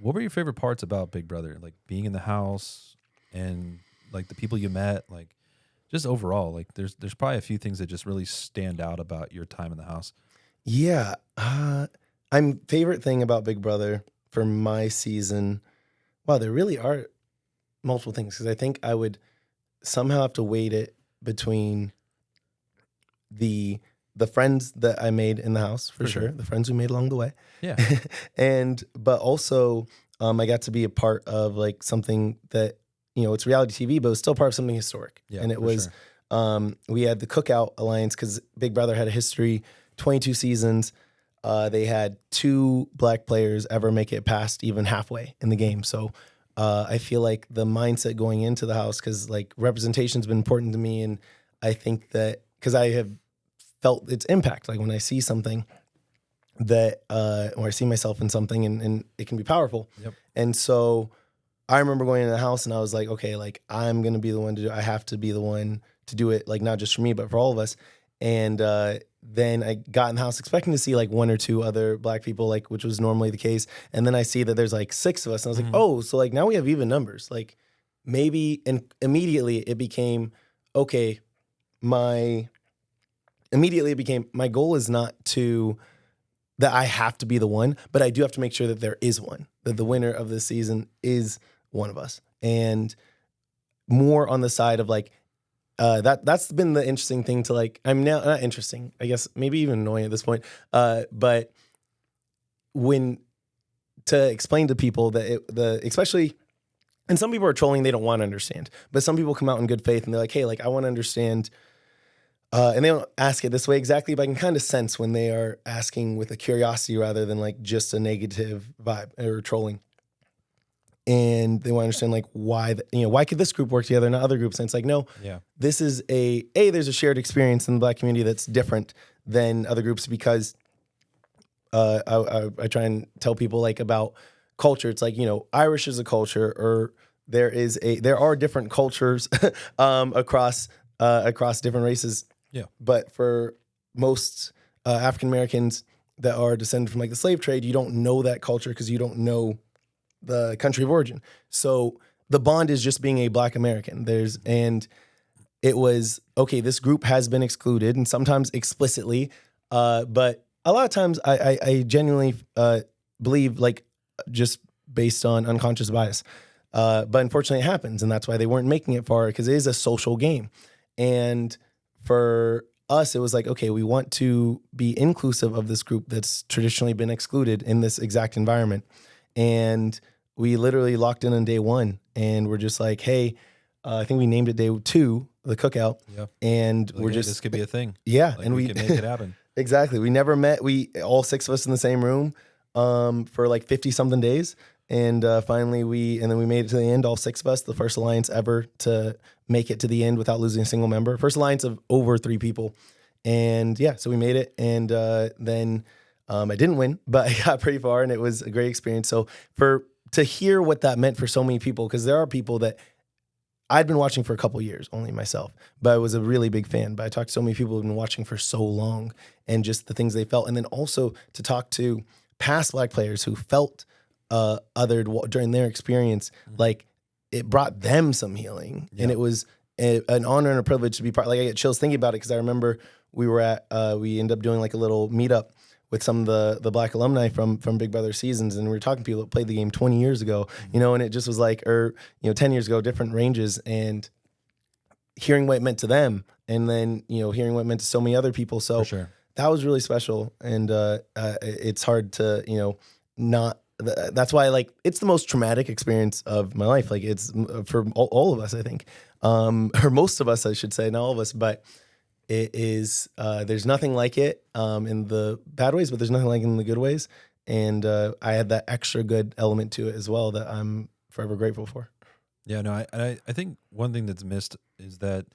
What were your favorite parts about Big Brother? Like being in the house and like the people you met, like just overall, like there's probably a few things that just really stand out about your time in the house. Yeah. I'm favorite thing about Big Brother for my season. Wow, there really are multiple things because I think I would somehow have to weight it between the the friends that I made in the house for sure, the friends we made along the way, Yeah. and but also I got to be a part of like something that it's reality TV, but it was still part of something historic, Yeah, and it for was sure. we had the Cookout Alliance because Big Brother had a history, 22 seasons. They had two black players ever make it past even halfway in the game. So I feel like the mindset going into the house, because like representation's been important to me, and I think that because I have felt its impact, like when I see something that or I see myself in something, and it can be powerful. Yep. And so I remember going into the house and I was like, okay, like I'm gonna be the one to do it. I have to be the one to do it, like not just for me, but for all of us. And then I got in the house expecting to see like one or two other black people, like which was normally the case. And then I see that there's like six of us, and I was like, oh, so like now we have even numbers. Like maybe, and immediately it became okay. My goal is not to that I have to be the one, but I do have to make sure that there is one, that the winner of this season is one of us. And more on the side of like, that's been the interesting thing to like, I'm now not interesting, I guess maybe even annoying at this point. But when to explain to people that especially, and some people are trolling, they don't want to understand, but some people come out in good faith and they're like, hey, like I want to understand. And they don't ask it this way exactly, but I can kind of sense when they are asking with a curiosity rather than like just a negative vibe or trolling. And they want to understand like why, why could this group work together and not other groups? And it's like, no, Yeah. this is there's a shared experience in the Black community that's different than other groups because I try and tell people like about culture. It's like, Irish is a culture, or there are different cultures across different races. Yeah. But for most African Americans that are descended from like the slave trade, you don't know that culture because you don't know the country of origin. So the bond is just being a Black American. And it was, okay, this group has been excluded, and sometimes explicitly, but a lot of times I genuinely believe like just based on unconscious bias. But unfortunately it happens, and that's why they weren't making it far, because it is a social game. And for us, it was like, okay, we want to be inclusive of this group that's traditionally been excluded in this exact environment. And we literally locked in on day one, and we're just like, hey, I think we named it day 2, the Cookout. Yeah. And Like, we're hey, just, this could be a thing. yeah. Like, And we can make it happen. exactly. We never met. All 6 of us in the same room for like 50 something days. And finally we made it to the end, all 6 of us, the first alliance ever to make it to the end without losing a single member. First alliance of over 3 people. And yeah, so we made it. And then I didn't win, but I got pretty far, and it was a great experience. So to hear what that meant for so many people, because there are people that I'd been watching for a couple years only myself, but I was a really big fan. But I talked to so many people who've been watching for so long, and just the things they felt. And then also to talk to past Black players who felt othered during their experience, like it brought them some healing. Yeah. And it was an honor and a privilege to be part. Like I get chills thinking about it, because I remember we ended up doing like a little meetup with some of the Black alumni from Big Brother seasons, and we were talking to people that played the game 20 years ago, and it just was like, 10 years ago, different ranges, and hearing what it meant to them, and then hearing what it meant to so many other people. So For sure. that was really special, and it's hard to not. That's why like it's the most traumatic experience of my life. Like it's for all of us, I think, or most of us, I should say, not all of us, but it is. There's nothing like it in the bad ways, but there's nothing like it in the good ways. And I had that extra good element to it as well that I'm forever grateful for. Yeah, no, I think one thing that's missed is that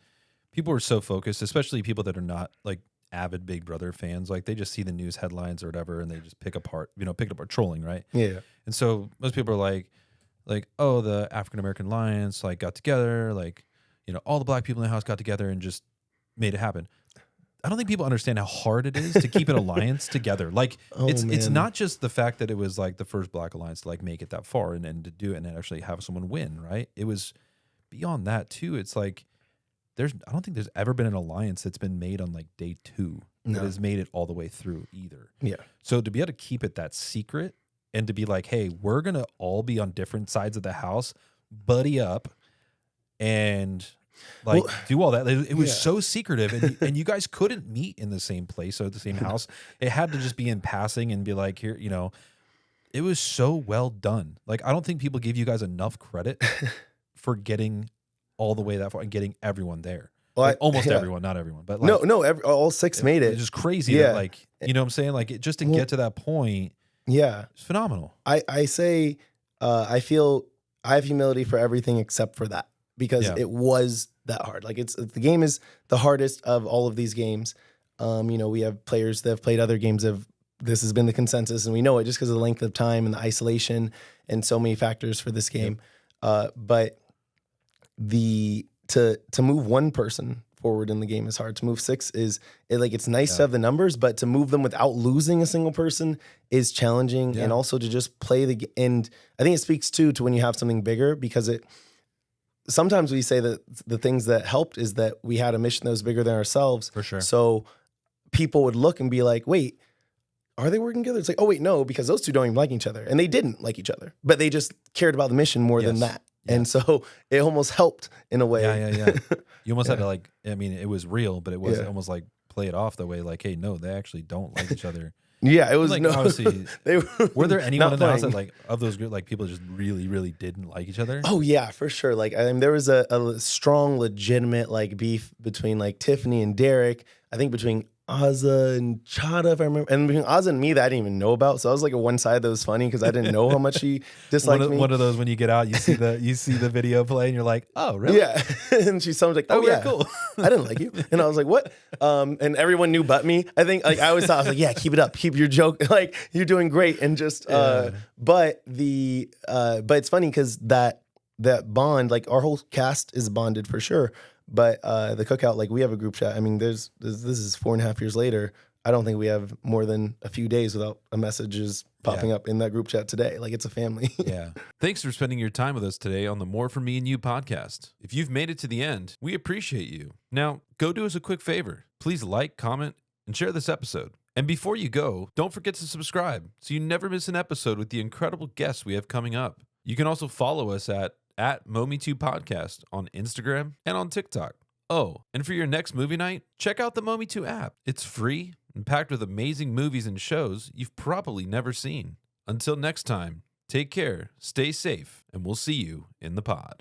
people are so focused, especially people that are not like avid Big Brother fans. Like they just see the news headlines or whatever, and they just pick it apart trolling, right? Yeah. And so most people are like, oh, the African American Alliance like got together, like all the Black people in the house got together and just made it happen. I don't think people understand how hard it is to keep an alliance together. Like Oh, it's man. not just the fact that it was like the first Black Alliance to like make it that far and to do it and actually have someone win, right? It was beyond that too. It's like I don't think there's ever been an alliance that's been made on like day 2 that No. has made it all the way through either. Yeah. So to be able to keep it that secret and to be like, hey, we're gonna all be on different sides of the house, buddy up, and like do all that. It was so secretive, and you guys couldn't meet in the same place or the same house. It had to just be in passing and be like, here, you know. It was so well done. Like I don't think people give you guys enough credit for getting all the way that far and getting everyone there. Well, Like, almost everyone, not everyone, but like, no, all 6 made it. It's just crazy. Yeah. That like, you know what I'm saying? Like just to get to that point, Yeah. it's phenomenal. I say, I feel I have humility for everything except for that, because it was that hard. Like the game is the hardest of all of these games. You know, we have players that have played other games this has been the consensus, and we know it just because of the length of time and the isolation and so many factors for this game. But to move one person forward in the game is hard. To move 6 it's nice to have the numbers, but to move them without losing a single person is challenging. And also to just play and I think it speaks to when you have something bigger, because sometimes we say that the things that helped is that we had a mission that was bigger than ourselves. For sure. So people would look and be like, wait, are they working together? It's like, oh wait, no, because those two don't even like each other. And they didn't like each other, but they just cared about the mission more than that. And so it almost helped in a way. Yeah. You almost had to like, I mean, it was real, but it was almost like play it off the way like, hey, no, they actually don't like each other. Yeah, it was like, no. Obviously, were there anyone in the house that like of those group like people just really, really didn't like each other? Oh yeah, for sure. Like I mean, there was a strong, legitimate like beef between like Tiffany and Derek. I think between Azza and Chada, if I remember, and between Azza and me that I didn't even know about. So I was like a one side that was funny because I didn't know how much she disliked me. One of those when you get out, you see the video play, and you're like, oh really? Yeah. And she's like, oh yeah, cool. I didn't like you, and I was like, what? And everyone knew but me. I think like I always thought I was like, yeah, keep it up, keep your joke, like you're doing great, and just but it's funny because that bond, like our whole cast is bonded for sure. But the Cookout, like we have a group chat. I mean, this is 4.5 years later. I don't think we have more than a few days without a messages popping up in that group chat today. Like it's a family. Yeah. Thanks for spending your time with us today on the More For Me and You podcast. If you've made it to the end, we appreciate you. Now, go do us a quick favor. Please like, comment, and share this episode. And before you go, don't forget to subscribe so you never miss an episode with the incredible guests we have coming up. You can also follow us at Momi2 Podcast on Instagram and on TikTok. Oh, and for your next movie night, check out the Momi2 app. It's free and packed with amazing movies and shows you've probably never seen. Until next time, take care, stay safe, and we'll see you in the pod.